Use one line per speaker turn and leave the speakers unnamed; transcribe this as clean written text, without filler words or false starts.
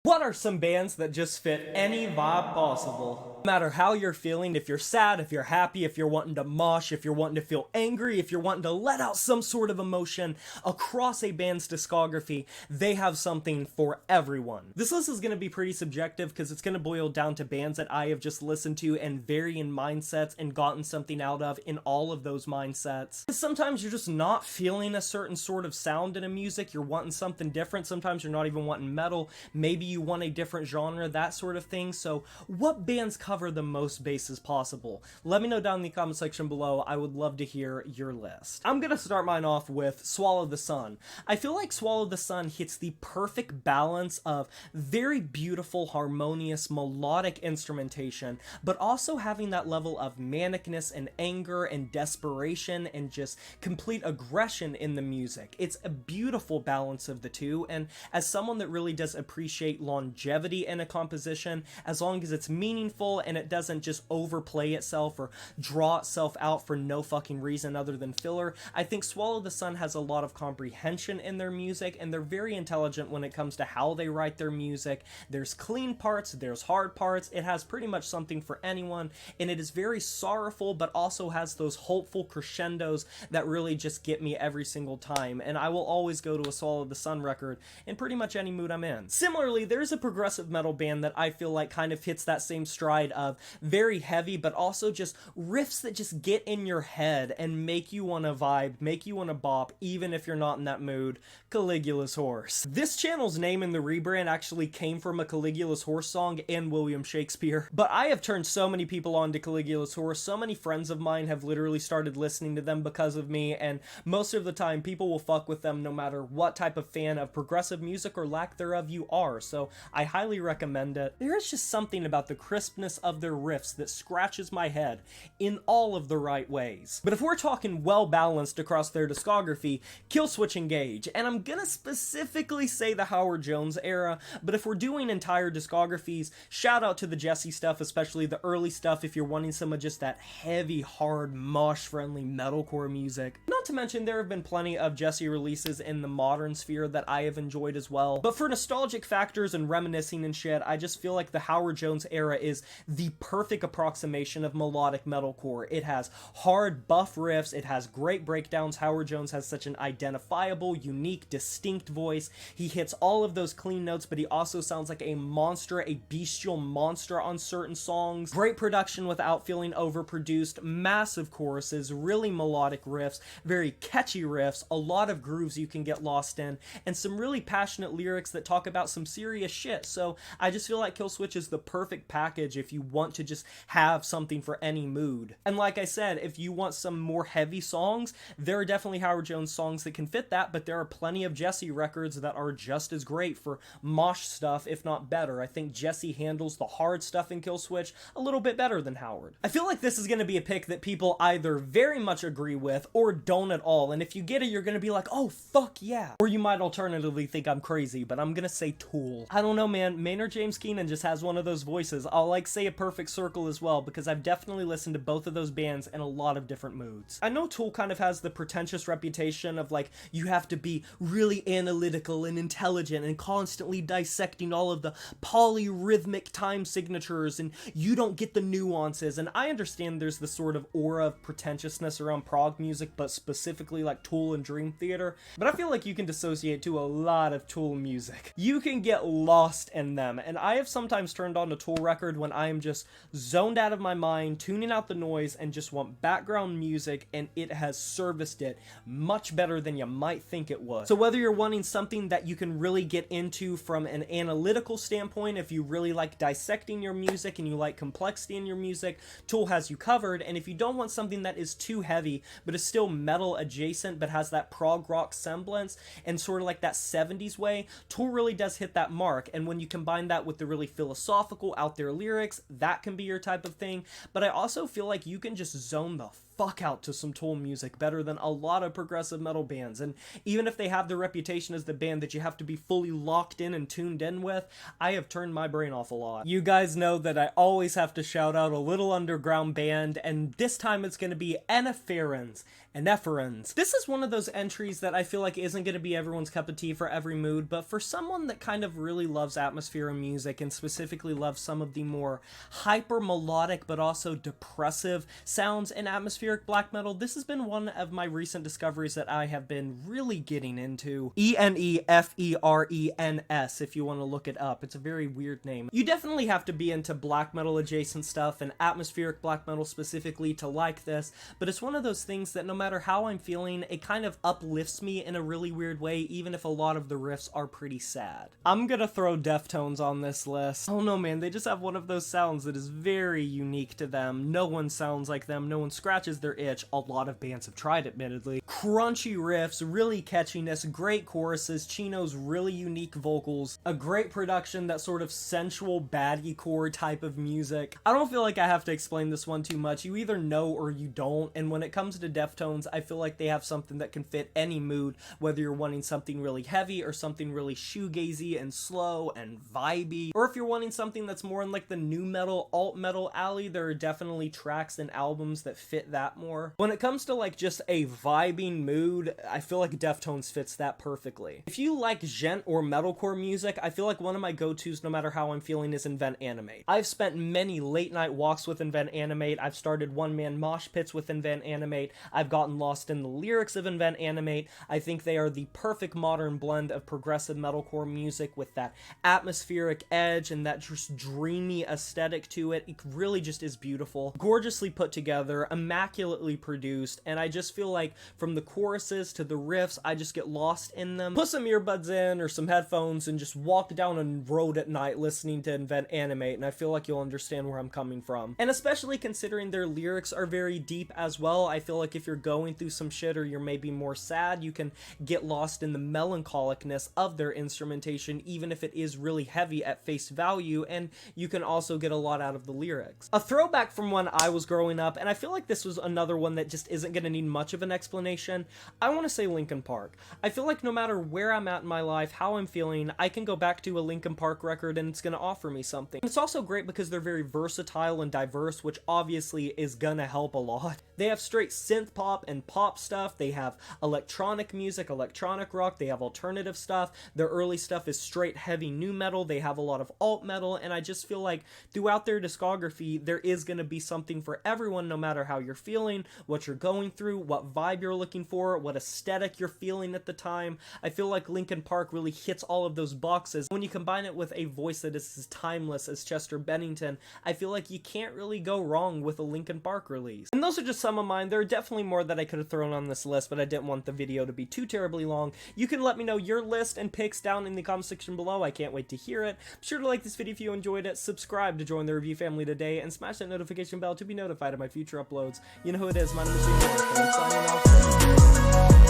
What are some bands that just fit any vibe possible? No matter how you're feeling, if you're sad, if you're happy, if you're wanting to mosh, if you're wanting to feel angry, if you're wanting to let out some sort of emotion across a band's discography, they have something for everyone. This list is going to be pretty subjective because it's going to boil down to bands that I have just listened to and varying mindsets and gotten something out of in all of those mindsets. Sometimes you're just not feeling a certain sort of sound in a music, you're wanting something different, sometimes you're not even wanting metal, maybe you want a different genre, that sort of thing. So what bands cover the most bases possible? Let me know down in the comment section below. I would love to hear your list. I'm gonna start mine off with Swallow the Sun. I feel like Swallow the Sun hits the perfect balance of very beautiful, harmonious, melodic instrumentation, but also having that level of manicness and anger and desperation and just complete aggression in the music. It's a beautiful balance of the two, and as someone that really does appreciate longevity in a composition, as long as it's meaningful and it doesn't just overplay itself or draw itself out for no fucking reason other than filler, I think Swallow the Sun has a lot of comprehension in their music, and they're very intelligent when it comes to how they write their music. There's clean parts, there's hard parts, it has pretty much something for anyone, and it is very sorrowful but also has those hopeful crescendos that really just get me every single time, and I will always go to a Swallow the Sun record in pretty much any mood I'm in. Similarly, there's a progressive metal band that I feel like kind of hits that same stride of very heavy but also just riffs that just get in your head and make you want to vibe, make you want to bop even if you're not in that mood. Caligula's Horse. This channel's name in the rebrand actually came from a Caligula's Horse song and William Shakespeare, but I have turned so many people on to Caligula's Horse. So many friends of mine have literally started listening to them because of me, and most of the time people will fuck with them no matter what type of fan of progressive music or lack thereof you are, so I highly recommend it. There is just something about the crispness of their riffs that scratches my head in all of the right ways. But if we're talking well balanced across their discography, Killswitch Engage, and I'm gonna specifically say the Howard Jones era, but if we're doing entire discographies, shout out to the Jesse stuff, especially the early stuff if you're wanting some of just that heavy, hard, mosh-friendly metalcore music. Not to mention there have been plenty of Jesse releases in the modern sphere that I have enjoyed as well, but for nostalgic factors and reminiscing and shit, I just feel like the Howard Jones era is the perfect approximation of melodic metalcore. It has hard, buff riffs, it has great breakdowns. Howard Jones has such an identifiable, unique, distinct voice. He hits all of those clean notes, but he also sounds like a monster, a bestial monster on certain songs. Great production without feeling overproduced, massive choruses, really melodic riffs, very catchy riffs, a lot of grooves you can get lost in, and some really passionate lyrics that talk about some serious shit. So I just feel like Killswitch is the perfect package if you want to just have something for any mood. And like I said, if you want some more heavy songs, there are definitely Howard Jones songs that can fit that, but there are plenty of Jesse records that are just as great for mosh stuff, if not better. I think Jesse handles the hard stuff in Killswitch a little bit better than Howard. I feel like this is going to be a pick that people either very much agree with or don't at all, and if you get it, you're going to be like, oh, fuck yeah. Or you might alternatively think I'm crazy, but I'm going to say Tool. I don't know, man. Maynard James Keenan just has one of those voices. I'll like say A Perfect Circle as well, because I've definitely listened to both of those bands in a lot of different moods. I know Tool kind of has the pretentious reputation of like, you have to be really analytical and intelligent and constantly dissecting all of the polyrhythmic time signatures, and you don't get the nuances, and I understand there's this sort of aura of pretentiousness around prog music, but specifically like Tool and Dream Theater, but I feel like you can dissociate to a lot of Tool music. You can get lost in them, and I have sometimes turned on a Tool record when I am just zoned out of my mind, tuning out the noise, and just want background music, and it has serviced it much better than you might think it would. So whether you're wanting something that you can really get into from an analytical standpoint, if you really like dissecting your music and you like complexity in your music, Tool has you covered, and if you don't want something that is too heavy but is still metal adjacent but has that prog rock semblance and sort of like that 70s way, Tool really does hit that mark, and when you combine that with the really philosophical out there lyrics, that can be your type of thing. But I also feel like you can just zone the fuck out to some Tool music better than a lot of progressive metal bands. And even if they have the reputation as the band that you have to be fully locked in and tuned in with, I have turned my brain off a lot. You guys know that I always have to shout out a little underground band, and this time it's going to be Anfer's. This is one of those entries that I feel like isn't going to be everyone's cup of tea for every mood, but for someone that kind of really loves atmosphere and music, and specifically loves some of the more hyper melodic but also depressive sounds in atmospheric black metal, this has been one of my recent discoveries that I have been really getting into. Enferens, if you want to look it up. It's a very weird name. You definitely have to be into black metal adjacent stuff and atmospheric black metal specifically to like this, but it's one of those things that no matter how I'm feeling, it kind of uplifts me in a really weird way, even if a lot of the riffs are pretty sad. I'm gonna throw Detones on this list. Oh no, man, they just have one of those sounds that is very unique to them. No one sounds like them, no one scratches their itch. A lot of bands have tried, admittedly. Crunchy riffs, really catchiness, great choruses, Chino's really unique vocals, a great production, that sort of sensual baddie core type of music. I don't feel like I have to explain this one too much. You either know or you don't, and when it comes to Detones, I feel like they have something that can fit any mood, whether you're wanting something really heavy or something really shoegazy and slow and vibey, or if you're wanting something that's more in like the new metal, alt metal alley, there are definitely tracks and albums that fit that more. When it comes to like just a vibing mood, I feel like Detones fits that perfectly. If you like gent or metalcore music, I feel like one of my go-tos no matter how I'm feeling is invent.animate. I've spent many late night walks with invent.animate, I've started one-man mosh pits with invent.animate, I've gotten lost in the lyrics of invent.animate. I think they are the perfect modern blend of progressive metalcore music with that atmospheric edge and that just dreamy aesthetic to it. It really just is beautiful. Gorgeously put together, immaculately produced, and I just feel like from the choruses to the riffs, I just get lost in them. Put some earbuds in or some headphones and just walk down a road at night listening to invent.animate, and I feel like you'll understand where I'm coming from. And especially considering their lyrics are very deep as well, I feel like if you're going through some shit or you're maybe more sad, you can get lost in the melancholicness of their instrumentation, even if it is really heavy at face value, and you can also get a lot out of the lyrics. A throwback from when I was growing up, and I feel like this was another one that just isn't going to need much of an explanation, I want to say Linkin Park. I feel like no matter where I'm at in my life, how I'm feeling, I can go back to a Linkin Park record and it's going to offer me something. It's also great because they're very versatile and diverse, which obviously is gonna help a lot. They have straight synth pop and pop stuff, they have electronic music, electronic rock, they have alternative stuff, their early stuff is straight heavy nu metal, they have a lot of alt metal, and I just feel like throughout their discography, there is gonna be something for everyone no matter how you're feeling, what you're going through, what vibe you're looking for, what aesthetic you're feeling at the time. I feel like Linkin Park really hits all of those boxes. When you combine it with a voice that is as timeless as Chester Bennington, I feel like you can't really go wrong with a Linkin Park release. And those are just some of mine. There are definitely more that I could have thrown on this list, but I didn't want the video to be too terribly long. You can let me know your list and picks down in the comment section below. I can't wait to hear it. Be sure to like this video if you enjoyed it, subscribe to join the review family today, and smash that notification bell to be notified of my future uploads. You know who it is, my name is Anfer, and I'm signing off.